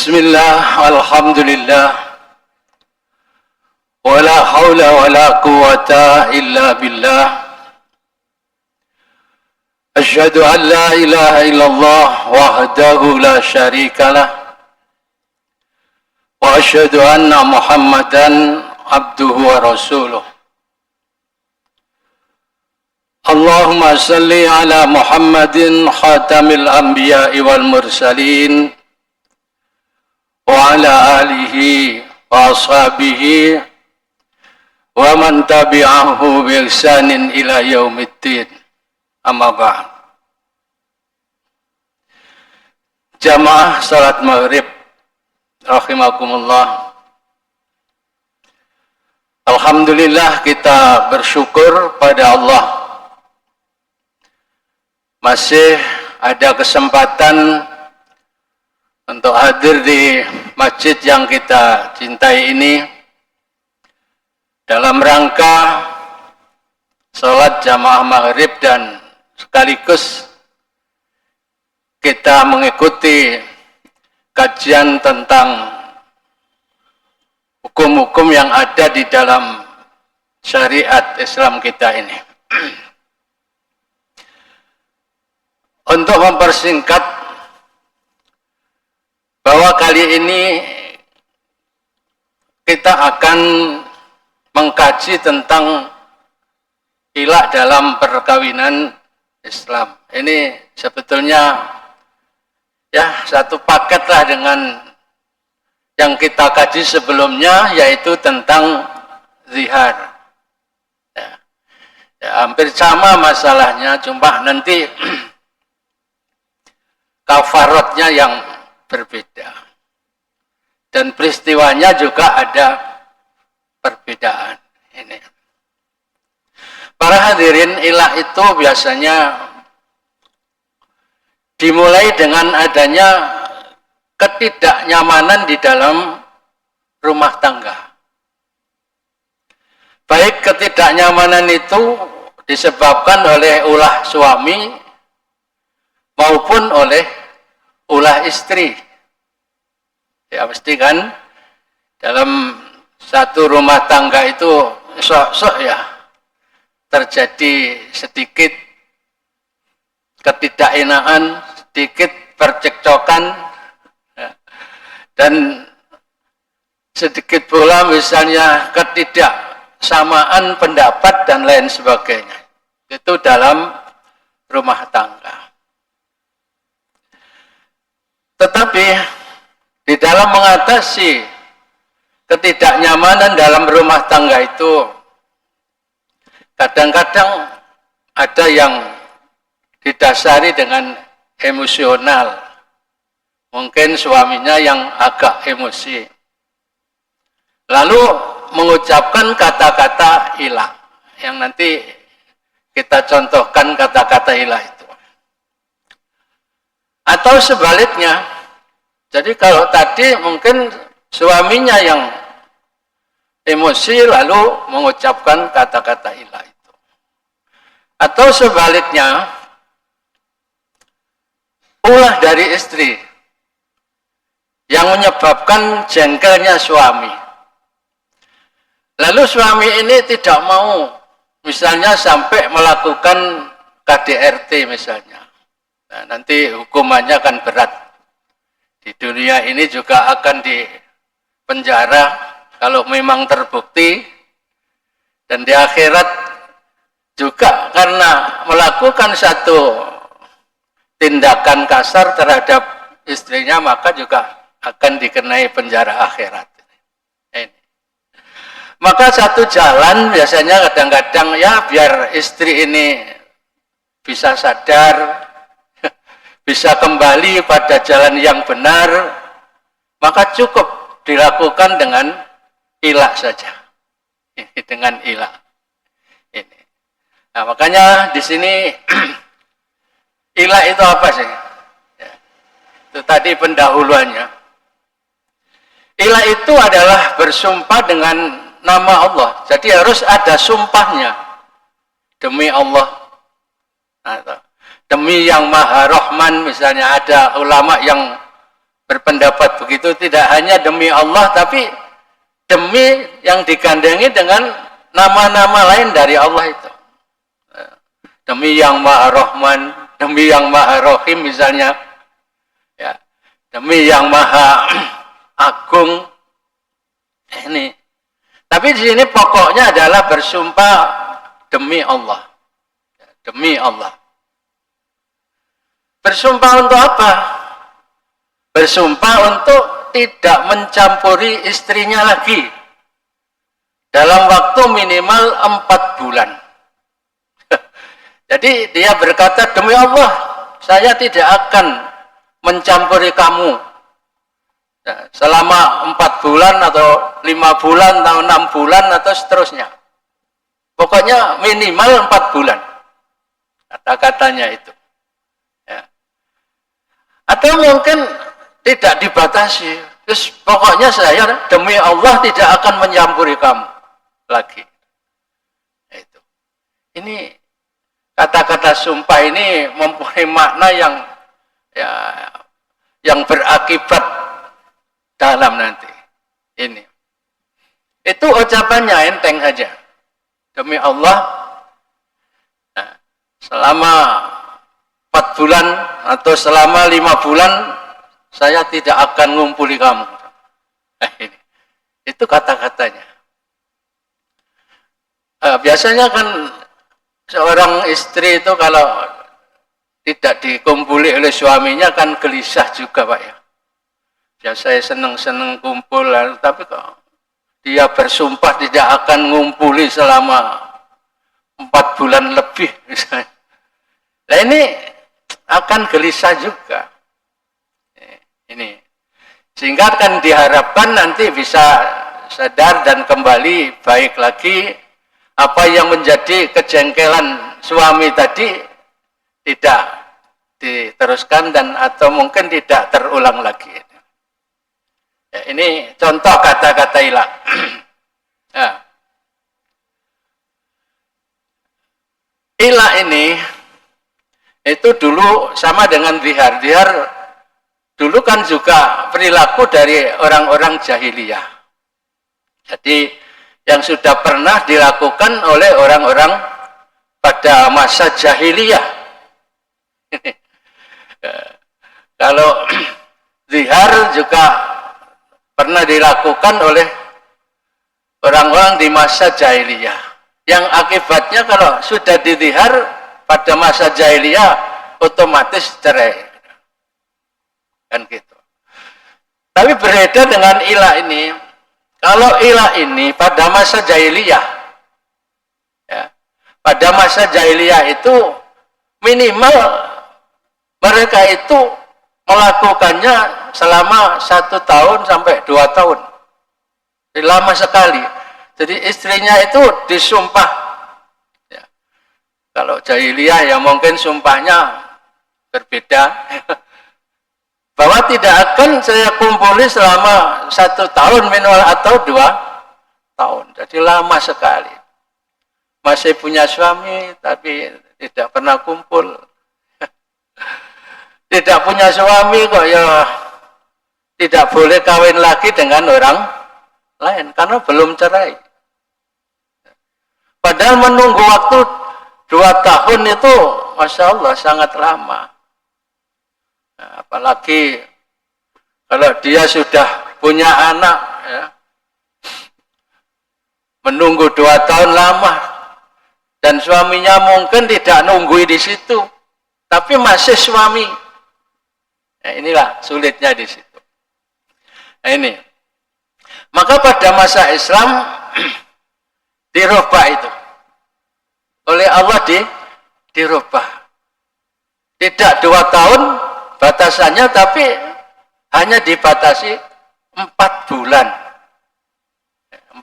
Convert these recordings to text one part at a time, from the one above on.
Bismillah, alhamdulillah, wala hawla wala quwata illa billah. Asyhadu an la ilaha illallah wahdahu la syarikalah, wa asyhadu anna Muhammadan abduhu wa rasuluh. Allahumma salli ala Muhammadin khatamil anbiya'i wal mursalin wa ala alihi wa ashabihi wa man tabi'ahu bi ihsanin ila yaumiddin. Amma ba'd. Jamaah salat maghrib rahimakumullah. Alhamdulillah, kita bersyukur pada Allah masih ada kesempatan untuk hadir di masjid yang kita cintai ini dalam rangka sholat jamaah maghrib, dan sekaligus kita mengikuti kajian tentang hukum-hukum yang ada di dalam syariat Islam kita ini. Untuk mempersingkat, bahwa kali ini kita akan mengkaji tentang ilah dalam perkawinan Islam. Ini sebetulnya ya satu paket lah dengan yang kita kaji sebelumnya, yaitu tentang zihar. Ya, hampir sama masalahnya, cuma nanti kafaratnya yang berbeda, dan peristiwanya juga ada perbedaan. Ini para hadirin, ilah itu biasanya dimulai dengan adanya ketidaknyamanan di dalam rumah tangga. Baik ketidaknyamanan itu disebabkan oleh ulah suami maupun oleh ulah istri. Ya pasti kan dalam satu rumah tangga itu sok-sok ya terjadi sedikit ketidakenaan, sedikit percekcokan, ya, dan sedikit pula misalnya ketidaksamaan pendapat dan lain sebagainya. Itu dalam rumah tangga. Tetapi di dalam mengatasi ketidaknyamanan dalam rumah tangga itu, kadang-kadang ada yang didasari dengan emosional. Mungkin suaminya yang agak emosi, lalu mengucapkan kata-kata ilah, yang nanti kita contohkan kata-kata ilah itu. Atau sebaliknya, jadi kalau tadi mungkin suaminya yang emosi lalu mengucapkan kata-kata ilah itu. Atau sebaliknya, ulah dari istri yang menyebabkan jengkelnya suami. Lalu suami ini tidak mau, misalnya sampai melakukan KDRT misalnya. Nah, nanti hukumannya akan berat. Di dunia ini juga akan dipenjara kalau memang terbukti, dan di akhirat juga karena melakukan satu tindakan kasar terhadap istrinya, maka juga akan dikenai penjara akhirat. Ini. Maka satu jalan biasanya kadang-kadang ya biar istri ini bisa sadar, bisa kembali pada jalan yang benar, maka cukup dilakukan dengan ilah saja. Dengan ilah. Ini. Nah, makanya di sini ilah itu apa sih? Ya, itu tadi pendahuluannya. Ilah itu adalah bersumpah dengan nama Allah. Jadi harus ada sumpahnya. Demi Allah. Nah, demi yang Maha Rahman, misalnya ada ulama yang berpendapat begitu, tidak hanya demi Allah, tapi demi yang digandengi dengan nama-nama lain dari Allah itu. Demi yang Maha Rahman, demi yang Maha Rahim misalnya, ya, demi yang Maha Agung. Ini. Tapi di sini pokoknya adalah bersumpah demi Allah. Demi Allah. Bersumpah untuk apa? Bersumpah untuk tidak mencampuri istrinya lagi dalam waktu minimal 4 bulan. Jadi dia berkata, demi Allah, saya tidak akan mencampuri kamu selama 4 bulan atau 5 bulan atau 6 bulan atau seterusnya. Pokoknya minimal 4 bulan. Kata-katanya itu. Ya. Atau mungkin tidak dibatasi. Terus pokoknya saya demi Allah tidak akan mencampuri kamu lagi. Itu. Ini kata-kata sumpah ini mempunyai makna yang berakibat dalam nanti. Ini. Itu ucapannya enteng saja. Demi Allah, nah, selama 4 bulan atau selama 5 bulan saya tidak akan ngumpuli kamu. Ini. Itu kata-katanya. Biasanya kan seorang istri itu kalau tidak dikumpuli oleh suaminya kan gelisah juga, Pak ya. Biasanya seneng-seneng kumpul, tapi kok dia bersumpah tidak akan ngumpuli selama 4 bulan lebih misalnya. Nah ini akan gelisah juga. Ini. Sehingga akan diharapkan nanti bisa sadar dan kembali baik lagi. Apa yang menjadi kejengkelan suami tadi tidak diteruskan dan atau mungkin tidak terulang lagi. Ya, ini contoh kata-kata ilah. Ya. Ilah ini itu dulu sama dengan zihar. Zihar dulu kan juga perilaku dari orang-orang jahiliyah. Jadi yang sudah pernah dilakukan oleh orang-orang pada masa jahiliyah. Kalau zihar juga pernah dilakukan oleh orang-orang di masa jahiliyah. Yang akibatnya kalau sudah dizihar pada masa jahiliyah otomatis cerai. Kan gitu. Tapi berbeda dengan ilah ini. Kalau ilah ini pada masa jahiliyah, ya, pada masa jahiliyah itu minimal mereka itu melakukannya selama 1 tahun sampai 2 tahun. Jadi lama sekali. Jadi istrinya itu disumpah. Ya. Kalau jahiliyah ya mungkin sumpahnya berbeda. Bahwa tidak akan saya kumpuli selama 1 tahun minimal atau 2 tahun. Jadi lama sekali. Masih punya suami tapi tidak pernah kumpul. Tidak punya suami kok ya tidak boleh kawin lagi dengan orang lain karena belum cerai. Padahal menunggu waktu 2 tahun itu Masya Allah sangat lama. Nah, apalagi kalau dia sudah punya anak, ya, menunggu 2 tahun lama, dan suaminya mungkin tidak nunggu di situ, tapi masih suami. Nah, inilah sulitnya di situ. Nah, ini. Maka pada masa Islam dirubah itu oleh Allah dirubah. Tidak 2 tahun batasannya, tapi hanya dibatasi 4 bulan.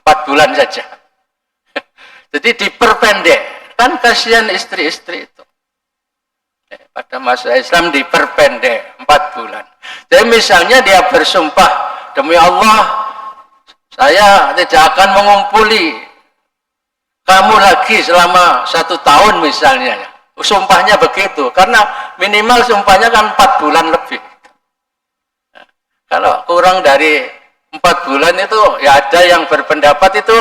4 bulan saja. Jadi diperpendek. Kan kasihan istri-istri itu. Pada masa Islam diperpendek 4 bulan. Jadi misalnya dia bersumpah, demi Allah, saya tidak akan mengumpuli kamu lagi selama 1 tahun misalnya. Sumpahnya begitu, karena minimal sumpahnya kan 4 bulan lebih. Kalau kurang dari 4 bulan itu, ya ada yang berpendapat itu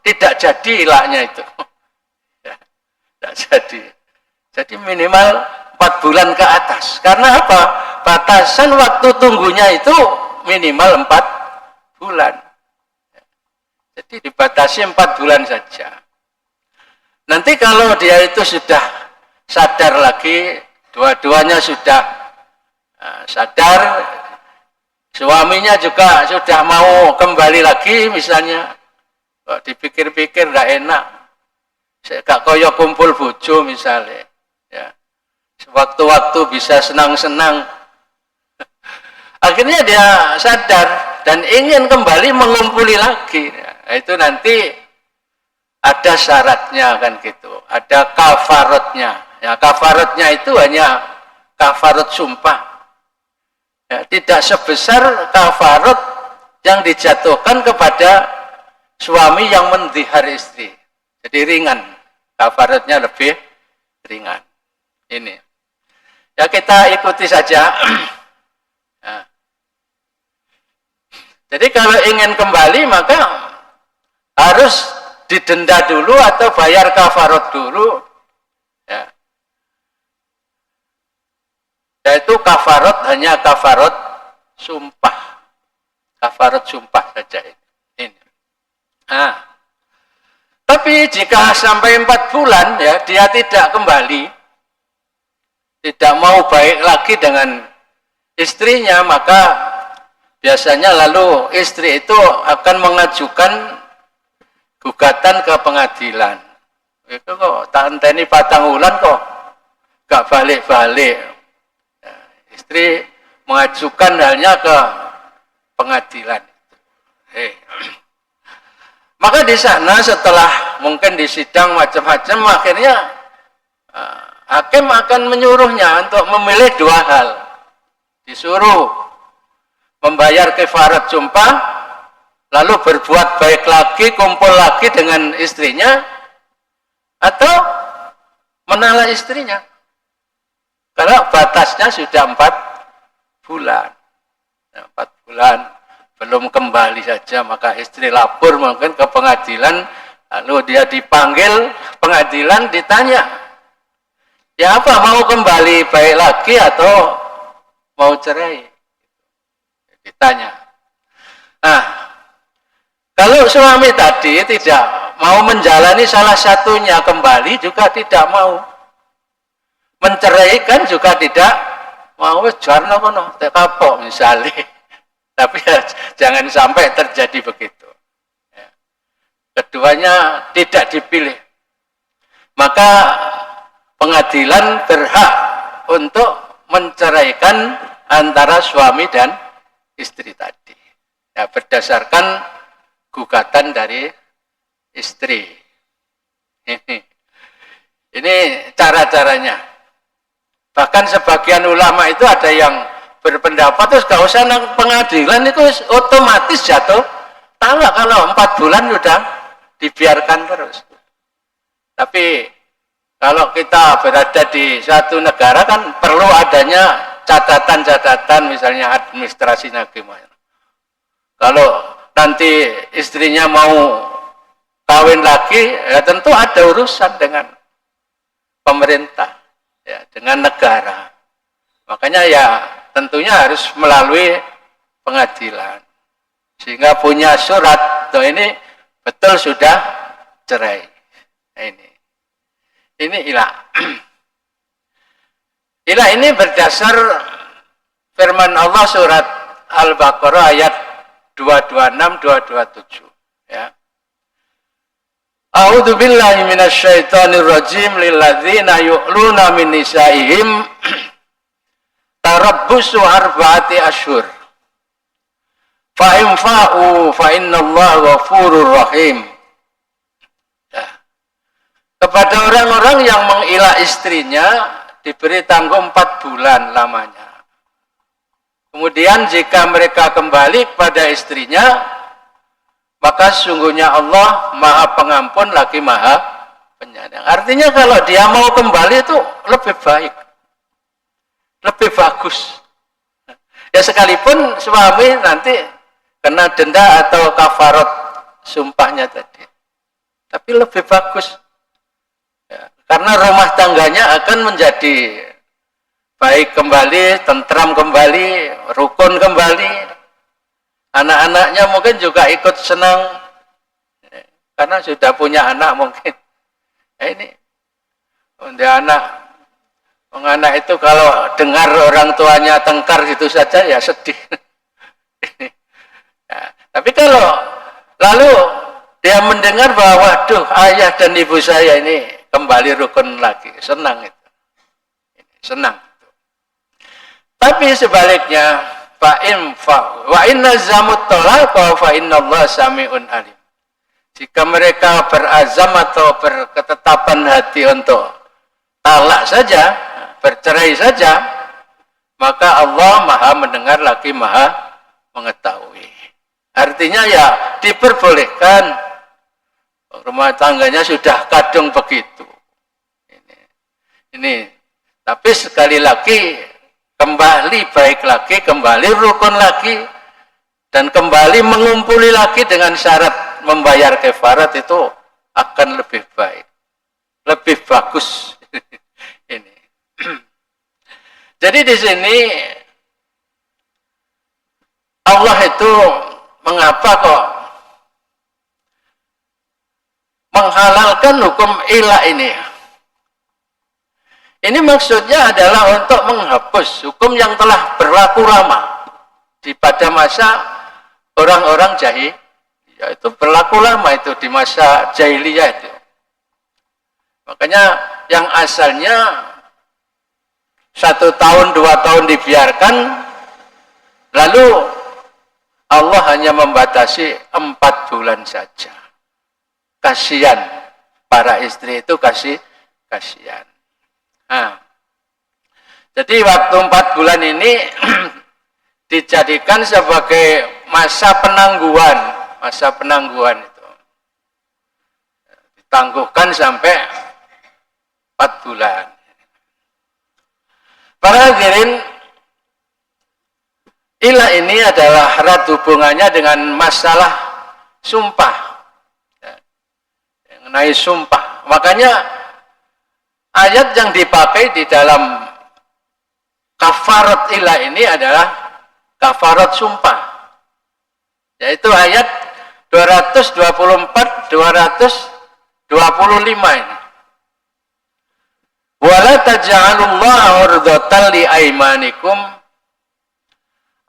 tidak jadi ilahnya itu. Ya, tidak jadi. Jadi minimal 4 bulan ke atas. Karena apa? Batasan waktu tunggunya itu minimal 4 bulan. Jadi dibatasi 4 bulan saja. Nanti kalau dia itu sudah sadar lagi, dua-duanya sudah sadar, suaminya juga sudah mau kembali lagi misalnya, kok dipikir-pikir nggak enak, saya gak koyo kumpul bojo misalnya, ya, sewaktu-waktu bisa senang-senang, akhirnya dia sadar dan ingin kembali mengumpuli lagi. Nah, itu nanti ada syaratnya kan gitu, ada kafaratnya. Ya, kafaratnya itu hanya kafarat sumpah. Ya, tidak sebesar kafarat yang dijatuhkan kepada suami yang mendihar istri. Jadi ringan, kafaratnya lebih ringan. Ini. Ya kita ikuti saja. Ya. Jadi kalau ingin kembali maka harus didenda dulu atau bayar kafarat dulu. Ya. Yaitu kafarat hanya kafarat sumpah. Kafarat sumpah saja ini. Nah, tapi jika sampai 4 bulan ya dia tidak kembali, tidak mau baik lagi dengan istrinya, maka biasanya lalu istri itu akan mengajukan gugatan ke pengadilan. Itu kok tak enteni 4 bulan kok gak balik-balik. Ya, istri mengajukan halnya ke pengadilan. Maka di sana setelah mungkin di sidang macam-macam, akhirnya hakim akan menyuruhnya untuk memilih 2 hal. Disuruh membayar kafarat sumpah, lalu berbuat baik lagi, kumpul lagi dengan istrinya, atau menalah istrinya. Karena batasnya sudah 4 bulan. 4 bulan belum kembali saja, maka istri lapor mungkin ke pengadilan, lalu dia dipanggil pengadilan, ditanya, ya apa, mau kembali baik lagi atau mau cerai? Ditanya. Nah, kalau suami tadi tidak mau menjalani salah satunya kembali, juga tidak mau menceraikan, juga tidak mau, jarno kono tek kapok misalnya. Tapi ya, jangan sampai terjadi begitu. Ya. Keduanya tidak dipilih. Maka pengadilan berhak untuk menceraikan antara suami dan istri tadi. Ya, berdasarkan gugatan dari istri. Ini cara-caranya. Bahkan sebagian ulama itu ada yang berpendapat terus gak usah pengadilan, itu otomatis jatuh talak kalau 4 bulan sudah dibiarkan terus. Tapi kalau kita berada di suatu negara kan perlu adanya catatan-catatan, misalnya administrasinya gimana. Kalau nanti istrinya mau kawin lagi, ya tentu ada urusan dengan pemerintah, ya, dengan negara. Makanya ya tentunya harus melalui pengadilan. Sehingga punya surat, tuh ini betul sudah cerai. Nah, ini ilah. Ilah ini berdasar firman Allah surat Al-Baqarah ayat 226-227. Ya. A'udzu billahi minasyaitonir rajim lilladzina yu'luna min nisaihim tarabbusu arba'ati asyhur. Fa in fa'u fa innallaha ghafurur rahim. Ya. Kepada orang-orang yang mengilah istrinya diberi tangguh 4 bulan lamanya. Kemudian jika mereka kembali kepada istrinya, maka sungguhnya Allah Maha Pengampun lagi Maha Penyayang. Artinya kalau dia mau kembali itu lebih baik, lebih bagus. Ya Ya sekalipun suami nanti kena denda atau kafarat sumpahnya tadi. Tapi lebih bagus. Ya, karena rumah tangganya akan menjadi baik kembali, tentram kembali, rukun kembali. Anak-anaknya mungkin juga ikut senang. Karena sudah punya anak mungkin. Ini anak itu kalau dengar orang tuanya tengkar gitu saja ya sedih. Ya, tapi kalau lalu dia mendengar bahwa waduh ayah dan ibu saya ini kembali rukun lagi, senang itu. Senang. Tapi sebaliknya wa inna zamut talaqa fa innallaha sami'un alim. Jika mereka berazam atau berketetapan hati untuk talak saja, bercerai saja, maka Allah maha mendengar lagi maha mengetahui. Artinya ya diperbolehkan, rumah tangganya sudah kadung begitu. Ini. Tapi sekali lagi kembali baik lagi, kembali rukun lagi, dan kembali mengumpuli lagi dengan syarat membayar kafarat itu akan lebih baik, lebih bagus. Ini. Jadi di sini Allah itu mengapa kok menghalalkan hukum ilah ini? Ini maksudnya adalah untuk menghapus hukum yang telah berlaku lama pada masa orang-orang jahiliyah. Itu berlaku lama itu di masa jahiliyah itu. Makanya yang asalnya 1 tahun 2 tahun dibiarkan, lalu Allah hanya membatasi 4 bulan saja. Kasihan para istri itu kasihan. Nah, jadi waktu 4 bulan ini dijadikan sebagai masa penangguhan itu. Ditangguhkan sampai 4 bulan. Para hadirin, ilah ini adalah erat hubungannya dengan masalah sumpah. Mengenai sumpah. Makanya ayat yang dipakai di dalam kafarat ilah ini adalah kafarat sumpah. Yaitu ayat 224, 225 ini. Wala taj'alullaha urdatan li aimanikum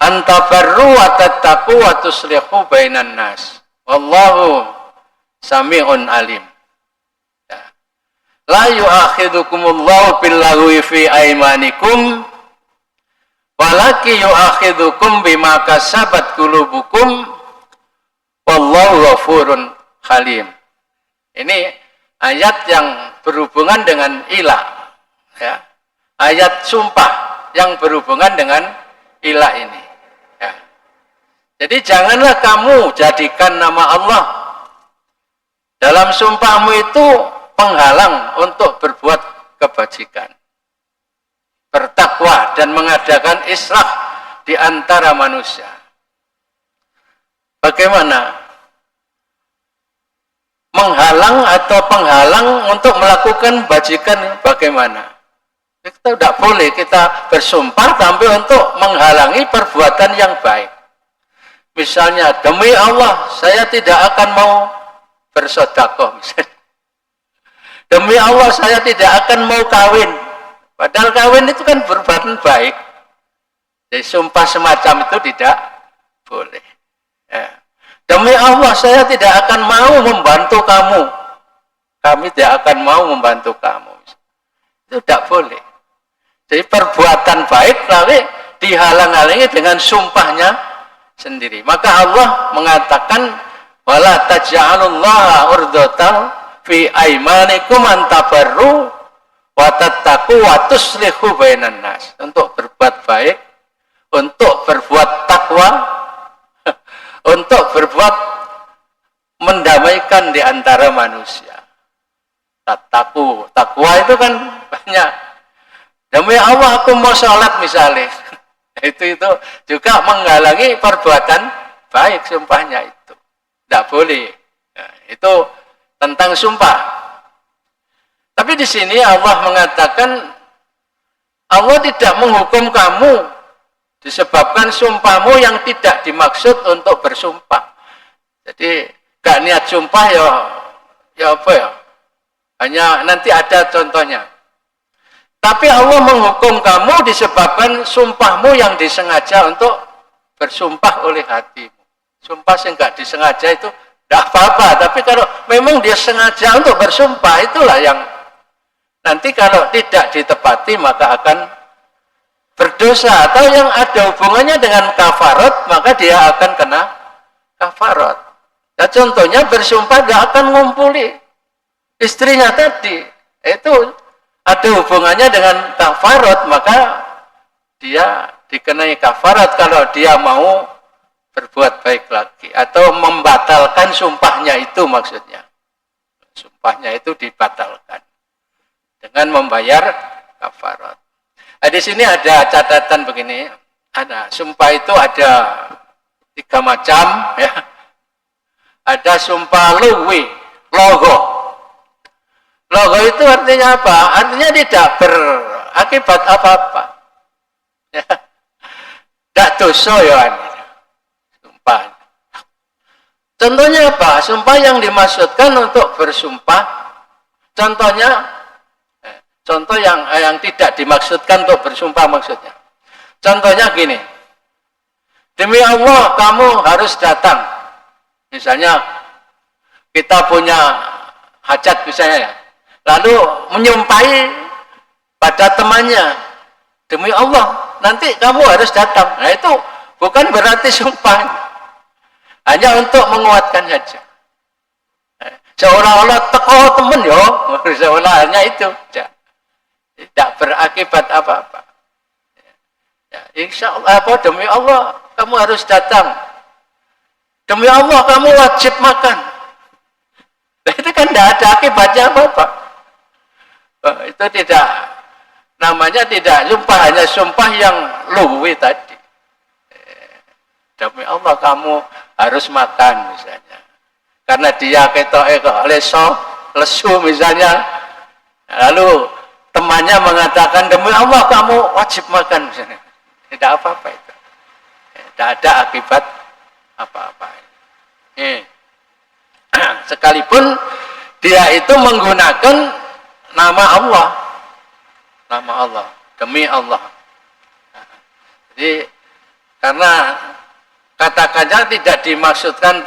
an tabarru wa tattaqu wa tuslihu bainan nas. Wallahu sami'un alim. La yu'akhidukumullahu billaghwi fi aimanikum walaki yu'akhidukum bima kasabat qulubukum wallahu ghafurun halim. Ini ayat yang berhubungan dengan ilah, ya. Ayat sumpah yang berhubungan dengan ilah ini, ya. Jadi janganlah kamu jadikan nama Allah dalam sumpahmu itu penghalang untuk berbuat kebajikan, bertakwa dan mengadakan islah di antara manusia. Bagaimana? Menghalang atau penghalang untuk melakukan bajikan bagaimana? Kita tidak boleh kita bersumpah tapi untuk menghalangi perbuatan yang baik. Misalnya, demi Allah saya tidak akan mau bersedekah misalnya. Demi Allah saya tidak akan mau kawin. Padahal kawin itu kan perbuatan baik. Jadi sumpah semacam itu tidak boleh. Ya. Demi Allah saya tidak akan mau membantu kamu. Kami tidak akan mau membantu kamu. Itu tidak boleh. Jadi perbuatan baik tapi dihalang-halangi dengan sumpahnya sendiri. Maka Allah mengatakan wala taj'alullaha urdatan fi aimanikum an tabarru wa tattaqu wa tuslihu bainan nas. Untuk berbuat baik, untuk berbuat takwa, untuk berbuat mendamaikan di antara manusia. Takwa itu kan banyak. Demi Allah aku mau sholat misalnya. Itu juga menghalangi perbuatan baik sumpahnya itu. Tidak boleh. Nah, itu tentang sumpah. Tapi di sini Allah mengatakan Allah tidak menghukum kamu disebabkan sumpahmu yang tidak dimaksud untuk bersumpah. Jadi gak niat sumpah ya apa ya? Hanya nanti ada contohnya. Tapi Allah menghukum kamu disebabkan sumpahmu yang disengaja untuk bersumpah oleh hatimu. Sumpah yang gak disengaja itu tidak apa-apa. Tapi kalau memang dia sengaja untuk bersumpah, itulah yang nanti kalau tidak ditepati maka akan berdosa. Atau yang ada hubungannya dengan kafarat, maka dia akan kena kafarat. Nah, contohnya bersumpah tidak akan ngumpuli istrinya tadi. Itu ada hubungannya dengan kafarat, maka dia dikenai kafarat kalau dia mau berbuat baik lagi atau membatalkan sumpahnya itu, maksudnya sumpahnya itu dibatalkan dengan membayar kafarat. Nah, di sini ada catatan begini, ada sumpah itu ada 3 macam ya. Ada sumpah luwi, logo. Logo itu artinya apa? Artinya tidak berakibat apa-apa. Ya. Tidak dosa ya. Sumpah. Contohnya apa? Sumpah yang dimaksudkan untuk bersumpah. Contohnya, contoh yang tidak dimaksudkan untuk bersumpah maksudnya. Contohnya gini. Demi Allah kamu harus datang. Misalnya kita punya hajat misalnya ya. Lalu menyumpahi pada temannya, demi Allah nanti kamu harus datang. Nah itu bukan berarti sumpah, hanya untuk menguatkan saja. Seolah-olah teko temen yo, seolah hanya itu, tidak berakibat apa-apa. Ya, insya Allah demi Allah kamu harus datang. Demi Allah kamu wajib makan. Nah, itu kan tidak ada akibatnya apa-apa. Itu tidak, namanya tidak sumpah, hanya sumpah yang luwi tadi. Demi Allah kamu harus makan misalnya. Karena dia ketok lesu misalnya. Lalu temannya mengatakan demi Allah kamu wajib makan misalnya. Tidak apa-apa itu. Tidak ada akibat apa-apa. Sekalipun dia itu menggunakan nama Allah, demi Allah. Jadi karena katakannya tidak dimaksudkan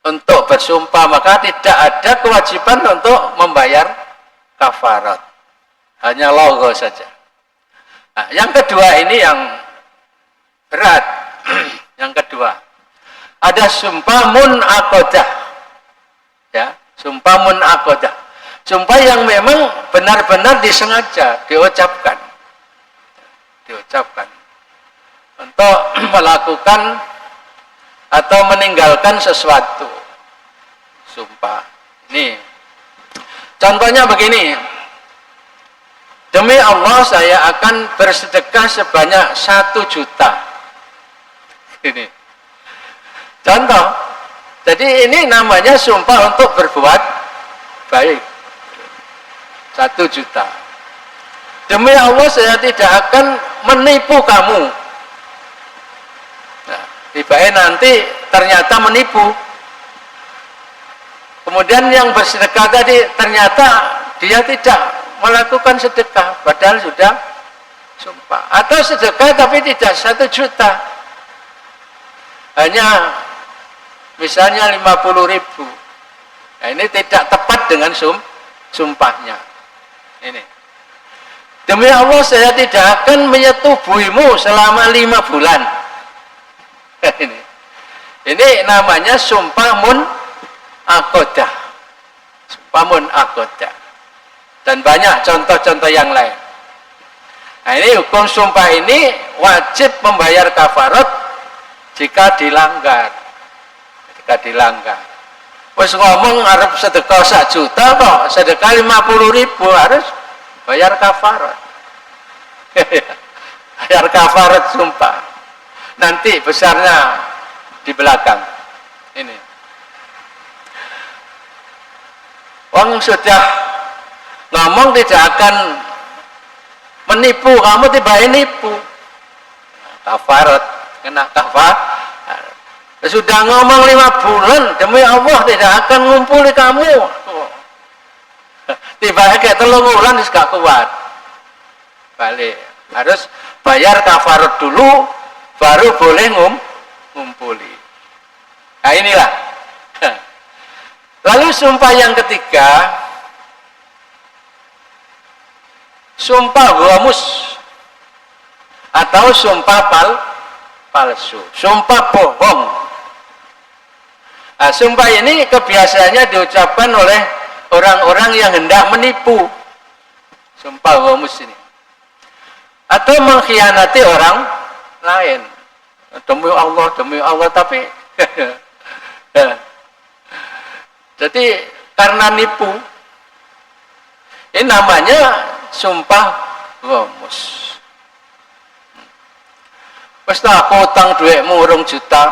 untuk bersumpah, maka tidak ada kewajiban untuk membayar kafarat, hanya logo saja. Nah, yang kedua ini yang berat. Yang kedua ada sumpah munaqadah, ya, sumpah munaqadah. Sumpah yang memang benar-benar disengaja diucapkan untuk melakukan atau meninggalkan sesuatu. Sumpah ini contohnya begini, demi Allah saya akan bersedekah sebanyak 1 juta. Ini contoh. Jadi ini namanya sumpah untuk berbuat baik. 1 juta. Demi Allah saya tidak akan menipu kamu. Nah, tiba-tiba nanti ternyata menipu. Kemudian yang bersedekah tadi ternyata dia tidak melakukan sedekah, padahal sudah sumpah. Atau sedekah tapi tidak 1 juta. Hanya misalnya 50.000. Nah, ini tidak tepat dengan sumpahnya. Ini demi Allah saya tidak akan menyetubuhimu selama 5 bulan. Ini namanya sumpah munaqadah, sumpah munaqadah, dan banyak contoh-contoh yang lain. Nah, ini hukum sumpah ini wajib membayar kafarat jika dilanggar. Wes ngomong harus sedekah 1 juta kok, sedekah 50.000 harus bayar kafarat. Bayar kafarat sumpah. Nanti besarnya di belakang. Ini. Wong sudah ngomong tidak akan menipu, kamu tiba-tiba nipu. Kafarat, kena kafarat. Sudah ngomong 5 bulan, demi Allah tidak akan ngumpuli kamu. Tiba-tiba kayak 3 bulan gak kuat. Balik. Harus bayar kafarat dulu, baru boleh ngumpuli. Nah inilah. Lalu sumpah yang ketiga, sumpah ghamus atau sumpah palsu, sumpah bohong. Nah, sumpah ini kebiasaannya diucapkan oleh orang-orang yang hendak menipu. Sumpah ghamus ini. Atau mengkhianati orang lain. Demi Allah, tapi jadi karena nipu. Ini namanya sumpah ghamus. Wis tak utang dhuwitmu 2 juta.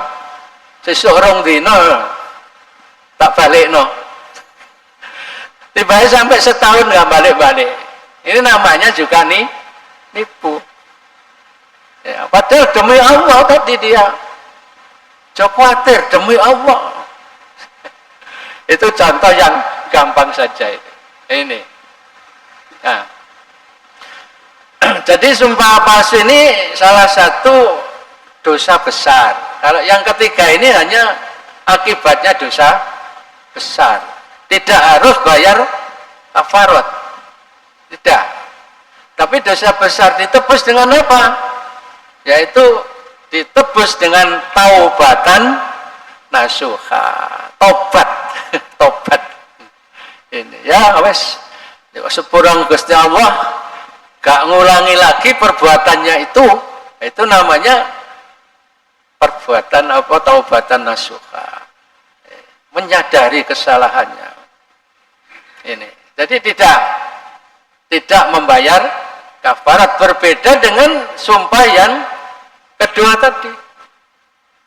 Sesuk 2 dina tak balikno. Tiba-tiba sampai setahun nggak balik-balik. Ini namanya juga nipu. Ya, padahal demi Allah tadi dia khawatir demi Allah. Itu contoh yang gampang saja itu. Ini. Nah. Jadi sumpah palsu ini salah satu dosa besar. Kalau yang ketiga ini hanya akibatnya dosa besar. Tidak harus bayar kafarat. Tidak. Tapi dosa besar ditebus dengan apa? Yaitu ditebus dengan taubatan nasuha. Tobat. Tobat. Ini ya wes. Sepurang Gusti Allah gak ngulangi lagi perbuatannya itu namanya perbuatan apa, taubatan nasuha, menyadari kesalahannya. Ini jadi tidak membayar kafarat, berbeda dengan sumpah yang kedua tadi.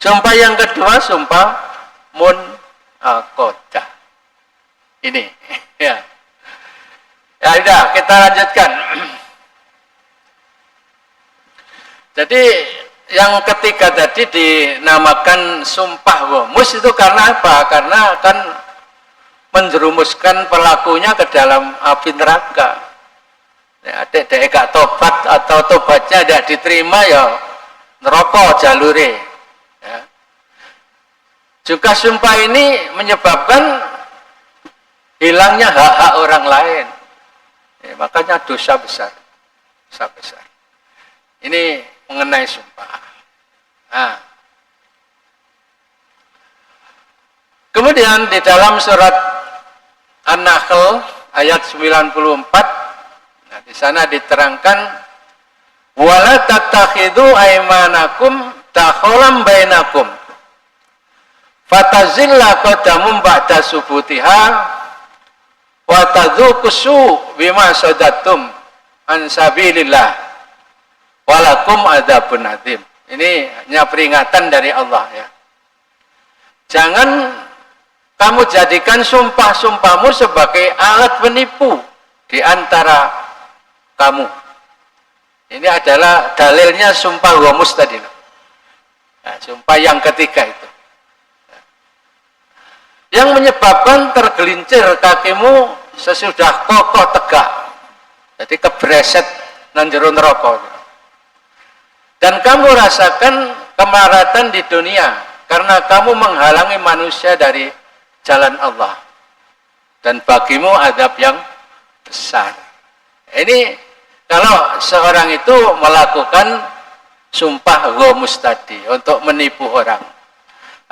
Sumpah yang kedua sumpah munaqadah. Ini ya. Ya sudah, kita lanjutkan. Jadi yang ketiga tadi dinamakan sumpah ghamus itu karena apa? Karena akan menjerumuskan pelakunya ke dalam api neraka. Ya, dek gak tobat atau tobatnya tidak diterima ya neraka jalure. Ya. Juga sumpah ini menyebabkan hilangnya hak-hak orang lain. Ya, makanya dosa besar. Dosa besar. Ini mengenai sumpah. Nah. Kemudian di dalam surat An-Nahl ayat 94, nah di sana diterangkan wala tattakhidhu aymanakum takholam bainakum fatazilla qadamum ba'da subutiha wa tadzukusu bima sadatum an sabilillah walakum adzabun adzim. Ini hanya peringatan dari Allah ya. Jangan kamu jadikan sumpah-sumpahmu sebagai alat penipu di antara kamu. Ini adalah dalilnya sumpah ghamus tadi. Nah, sumpah yang ketiga itu. Yang menyebabkan tergelincir kakimu sesudah kokoh tegak. Jadi kebreset nang jero neraka. Dan kamu rasakan kemaratan di dunia karena kamu menghalangi manusia dari jalan Allah. Dan bagimu azab yang besar. Ini kalau seorang itu melakukan sumpah ghamus tadi untuk menipu orang.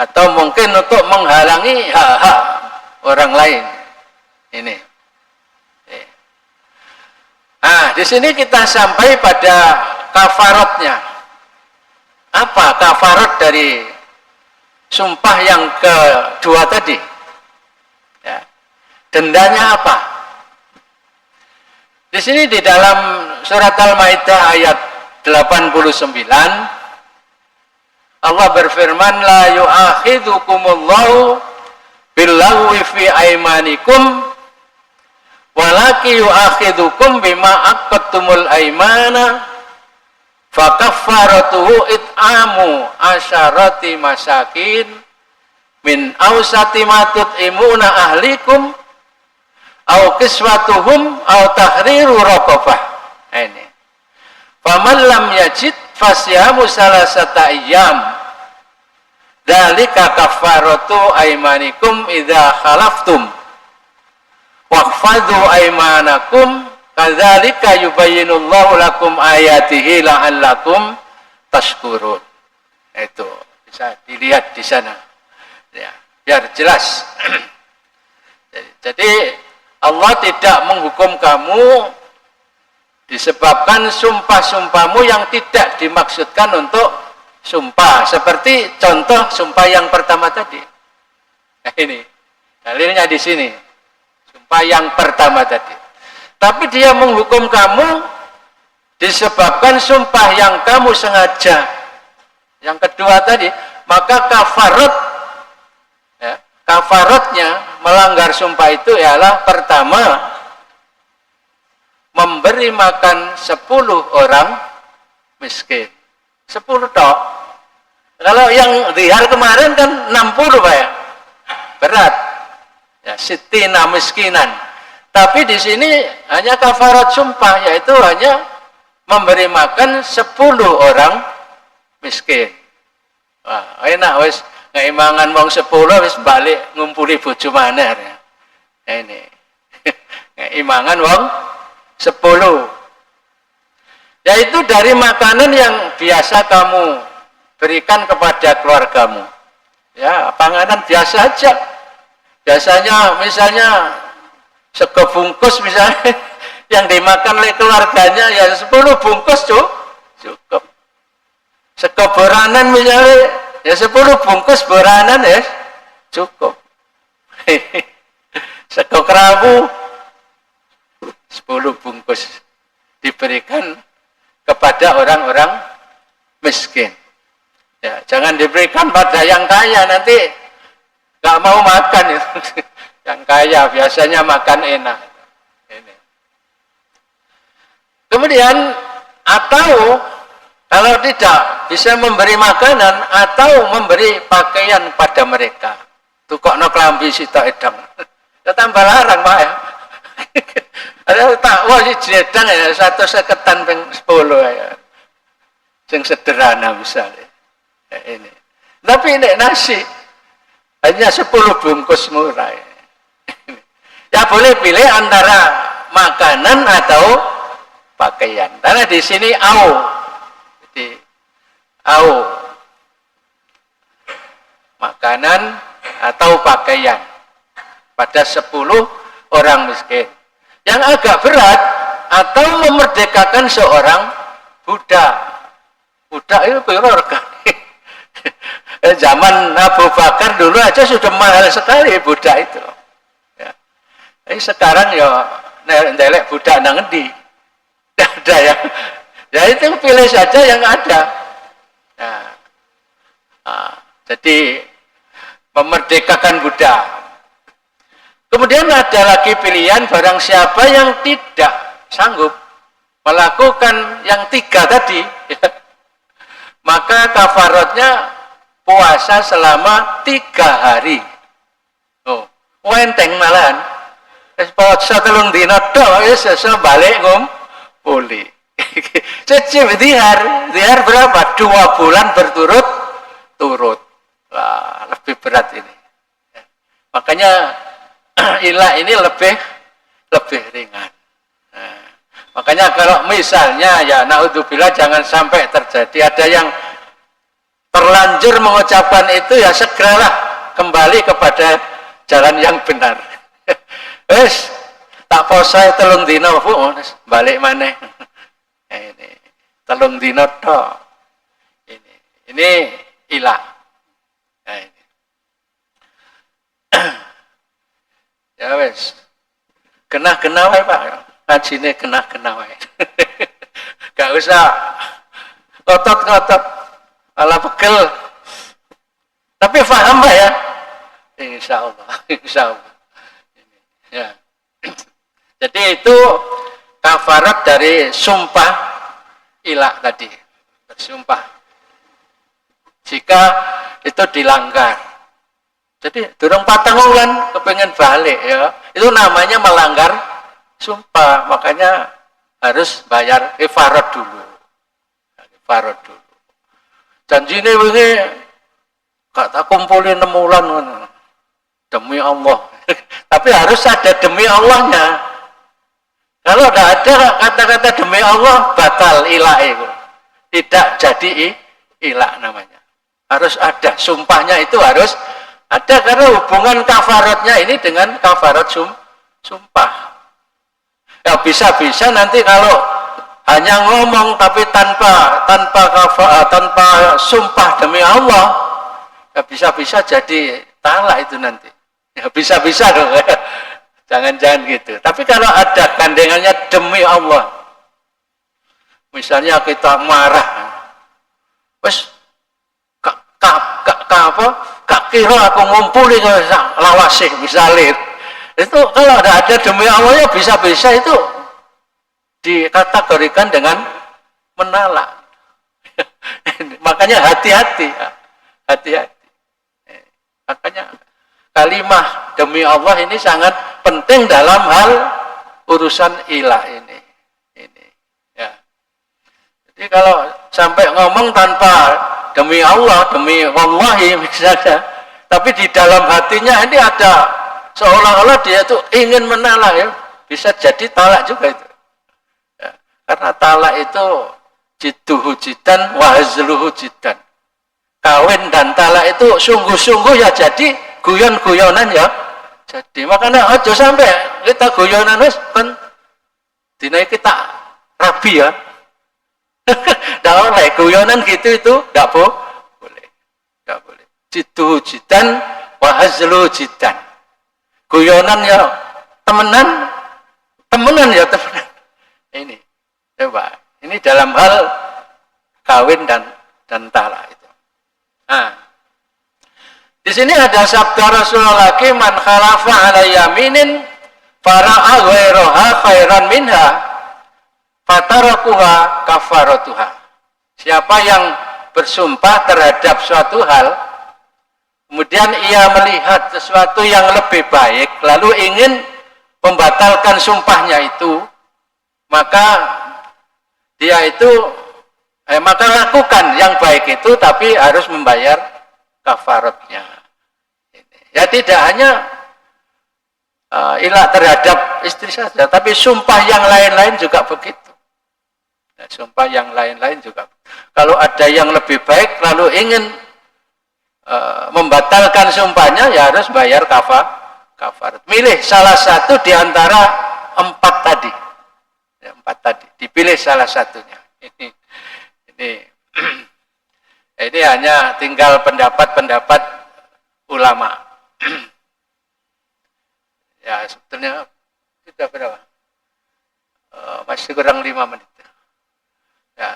Atau mungkin untuk menghalangi hak-hak orang lain. Ini. Nah, di sini kita sampai pada kafaratnya. Apa kafarat dari sumpah yang kedua tadi? Ya. Dendanya apa? Di sini di dalam surat Al-Maidah ayat 89 Allah berfirman la yu'akhidukumullahu billahwi fi aimanikum walaki yu'akhidukum bima aqadtumul aimana fakaffaratuhu it'amu asyarati masakin min awsati ma tut'imuna ahlikum au kiswatuhum au tahriru raqabah. Ini faman lam yajid fasyamu salasata ayyam dzalika kaffaratu aymanikum idza khalaftum wahfadzu aymanakum kadzalika yubayyinullahu lakum ayatihi la'allakum tashkurun. Itu bisa dilihat di sana ya, biar jelas. Jadi Allah tidak menghukum kamu disebabkan sumpah-sumpahmu yang tidak dimaksudkan untuk sumpah. Seperti contoh sumpah yang pertama tadi. Nah, ini dalilnya di sini. Sumpah yang pertama tadi. Tapi dia menghukum kamu disebabkan sumpah yang kamu sengaja. Yang kedua tadi, maka kafarat, ya, kafaratnya melanggar sumpah itu ialah pertama memberi makan 10 orang miskin. 10 tok. Kalau yang zihar kemarin kan 60 Pak ya. Berat. Ya, sitina miskinan. Tapi di sini hanya kafarat sumpah, yaitu hanya memberi makan 10 orang miskin. Wah, enak wis ngeimangan wong 10 wis balik ngumpuli bojo maneh. Ya. Ini. Ngeimangan wong 10, yaitu dari makanan yang biasa kamu berikan kepada keluargamu. Ya, panganan biasa aja. Biasanya misalnya sego bungkus misalnya yang dimakan oleh keluarganya ya 10 bungkus cukup. Sego boranan misalnya ya 10 bungkus boranan ya cukup. Sego kerabu 10 bungkus diberikan kepada orang-orang miskin. Ya, jangan diberikan pada yang kaya, nanti nggak mau makan itu. Yang kaya biasanya makan enak. Ini. Kemudian atau kalau tidak bisa memberi makanan atau memberi pakaian pada mereka. Tukokno klambi sitok edang. Ya tambah larang Pak ya. Ada tak wah si jedang ya 150 ping 10 ya. Sing sederhana misalnya. Ya, ini. Tapi ini nasi hanya 10 bungkus murah. Ya. Ya boleh pilih antara makanan atau pakaian. Karena di sini au. Jadi au makanan atau pakaian pada 10 orang miskin. Yang agak berat atau memerdekakan seorang budak. Budak itu berapa? Zaman Abu Bakar dulu aja sudah mahal sekali budak itu. Ya. Sekarang ya ndelek budak nang endi? Tidak ada ya. Ya itu pilih saja yang ada. Nah, jadi memerdekakan budak. Kemudian ada lagi pilihan barang siapa yang tidak sanggup melakukan yang 3 tadi, ya, maka kafaratnya puasa selama 3 hari. Oh, enteng malahan. Wis puasa 3 dina tok wis balik ngumpuli. Cecil dihar berapa? 2 bulan berturut-turut. Wah, lebih berat ini. Ya. Makanya ilah ini lebih ringan. Nah, makanya kalau misalnya ya naudzubillah jangan sampai terjadi ada yang terlanjur mengucapkan itu ya segeralah kembali kepada jalan yang benar. Wes tak poso 3 dina balik maneh. Ini 3 dina tok. Ini ilah. Nah, ini. Ya wes, kena wae Pak, ngajine kena wae. Gak usah ngotot ala pegel. Tapi paham Pak ya? Insya Allah. Ya. Jadi itu kafarat dari sumpah ilah tadi, bersumpah. Jika itu dilanggar, jadi durung patang wulan kepengen balik ya, itu namanya melanggar sumpah, makanya harus bayar kafarat dulu. Kafarat dulu. Janjine wingi gak tak kumpulin 6 wulan demi Allah. Tapi harus ada demi Allahnya. Kalau tidak ada kata-kata demi Allah, batal ilah itu. Tidak jadi ilah namanya. Harus ada, sumpahnya itu harus ada, karena hubungan kafaratnya ini dengan kafarat sumpah. Ya bisa-bisa nanti kalau hanya ngomong tapi tanpa sumpah demi Allah, ya bisa-bisa jadi talak itu nanti. Ya bisa-bisa dong. Jangan-jangan gitu. Tapi kalau ada gandengannya demi Allah, misalnya kita marah, wes gak kira aku ngumpuli lawasih misalnya, itu kalau ada demi Allah ya bisa-bisa itu dikategorikan dengan menalak. Makanya hati-hati. Makanya kalimah demi Allah ini sangat penting dalam hal urusan ilah ini. Ya. Jadi kalau sampai ngomong tanpa demi Allah, demi wallahi misalnya, tapi di dalam hatinya ini ada seolah-olah dia itu ingin menalak ya, bisa jadi talak juga itu. Ya. Karena talak itu jidduhu jiddan wa hazluhu jiddan. Kawin dan talak itu sungguh-sungguh ya jadi guyon-guyonan ya. Jadi makanya aja sampai kita guyonan wis kan dina kita rabi ya. Ndak oleh guyonan gitu itu ndak boleh. Ndak boleh. Jiddu jidan wa hazlu jidan. Guyonan ya temenan ya temenan. Ini coba. Ini dalam hal kawin dan talak itu. Nah, di sini ada sabda Rasulullah lagi, man khalafa ala yaminin fara'a ghairaha khairan minha fatarakuha kafaratuha. Siapa yang bersumpah terhadap suatu hal, kemudian ia melihat sesuatu yang lebih baik, lalu ingin membatalkan sumpahnya itu, maka dia itu maka lakukan yang baik itu, tapi harus membayar kafaratnya. Ya tidak hanya ilah terhadap istri saja, tapi sumpah yang lain-lain juga begitu. Ya, sumpah yang lain-lain juga. Kalau ada yang lebih baik lalu ingin membatalkan sumpahnya, ya harus bayar kafarat. Milih salah satu di antara 4 tadi. Ya, 4 tadi. Dipilih salah satunya. Ini hanya tinggal pendapat-pendapat ulama. Ya sebetulnya sudah berapa? Masih kurang 5 menit. Ya,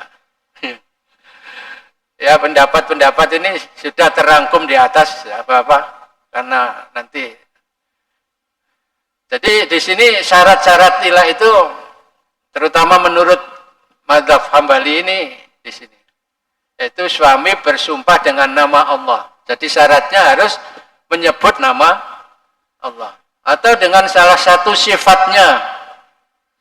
ya pendapat-pendapat ini sudah terangkum di atas apa-apa, karena nanti. Jadi di sini syarat-syarat ilah itu, terutama menurut mazhab Hambali ini di sini, yaitu suami bersumpah dengan nama Allah. Jadi syaratnya harus menyebut nama Allah atau dengan salah satu sifatnya.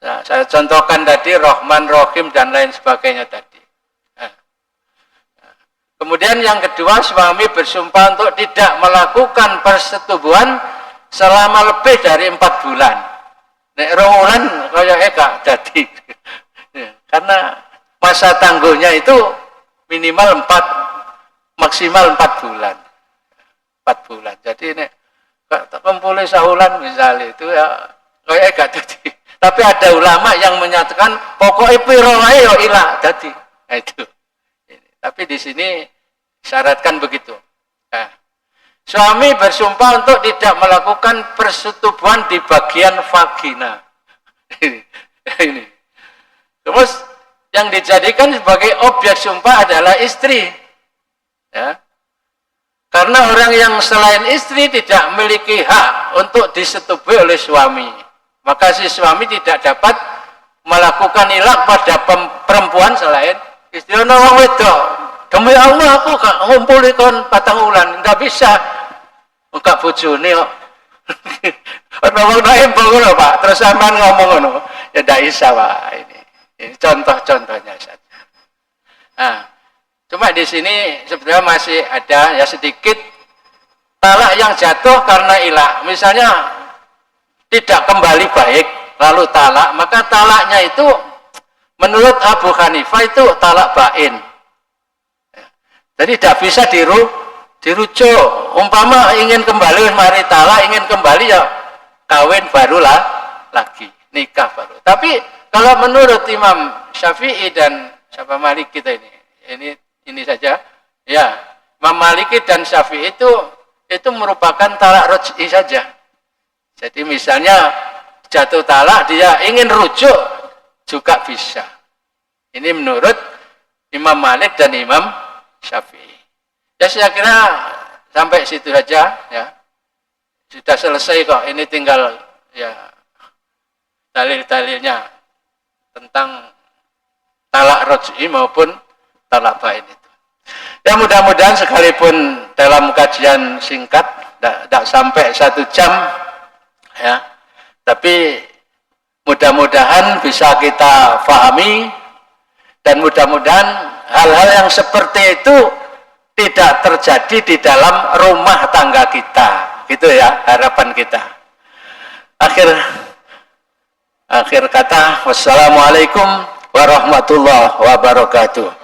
Nah, saya contohkan tadi Rahman, Rahim dan lain sebagainya tadi. Nah. Kemudian yang kedua, suami bersumpah untuk tidak melakukan persetubuhan selama lebih dari 4 bulan. Nek rong kaya gak dadi. Karena masa tangguhnya itu minimal 4, maksimal 4 bulan. 4 bulan. Jadi nek gak kumpulin sahulan misalnya itu ya kaya gak dadi. Tapi ada ulama yang menyatakan pokoknya piro wae yo ilah dadi. Nah, itu. Tapi di sini syaratkan begitu. Nah, suami bersumpah untuk tidak melakukan persetubuhan di bagian vagina. Ini. Terus yang dijadikan sebagai objek sumpah adalah istri. Ya. Karena orang yang selain istri tidak memiliki hak untuk disetubui oleh suami. Maka si suami tidak dapat melakukan ilak pada perempuan selain istri. Ono wong wedok, demi Allah aku gak ngumpuli kon patang wulan, nggak bisa. Enggak bojone kok. Ono wong naik ngono Pak, terus sampean ngomong ngono. Ya ndak bisa Pak ini. Ini contoh-contohnya saja. Nah, cuma di sini sebenarnya masih ada ya sedikit talak yang jatuh karena ilak. Misalnya tidak kembali baik lalu talak, maka talaknya itu menurut Abu Hanifah itu talak bain. Jadi tidak bisa dirujuk. Umpama ingin kembali mari talak, ingin kembali ya kawin barulah lagi, nikah baru. Tapi kalau menurut Imam Syafi'i dan siapa Maliki kita ini saja, ya Imam Maliki dan Syafi'i itu merupakan talak roj'i saja. Jadi misalnya jatuh talak, dia ingin rujuk juga bisa. Ini menurut Imam Malik dan Imam Syafi'i. Ya saya kira sampai situ saja ya. Sudah selesai kok. Ini tinggal ya dalil-dalilnya tentang talak roj'i maupun talak bain itu. Ya mudah-mudahan sekalipun dalam kajian singkat tidak sampai 1 jam ya, tapi mudah-mudahan bisa kita pahami dan mudah-mudahan hal-hal yang seperti itu tidak terjadi di dalam rumah tangga kita, gitu ya harapan kita. Akhir kata, wassalamualaikum warahmatullahi wabarakatuh.